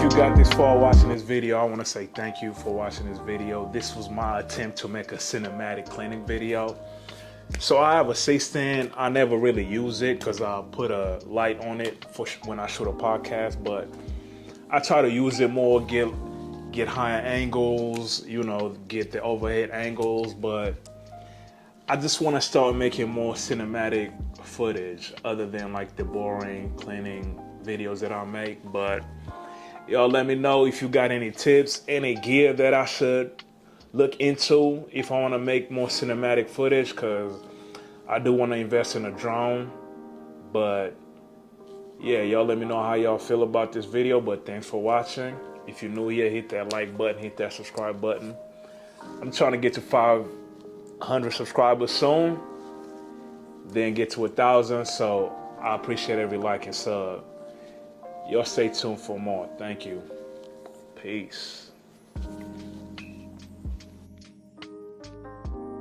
If you got this far watching this video, I want to say thank you for watching this video. This was my attempt to make a cinematic cleaning video. So I have a C-stand. I never really use it because I put a light on it for when I shoot a podcast, but I try to use it more, get higher angles, get the overhead angles, but I just want to start making more cinematic footage other than like the boring cleaning videos that I make. But y'all let me know if you got any tips, any gear that I should look into if I want to make more cinematic footage, because I do want to invest in a drone. But yeah, y'all let me know how y'all feel about this video. But thanks for watching. If you're new here, hit that like button, hit that subscribe button. I'm trying to get to 500 subscribers soon, then get to 1,000. So I appreciate every like and sub. Y'all stay tuned for more. Thank you. Peace.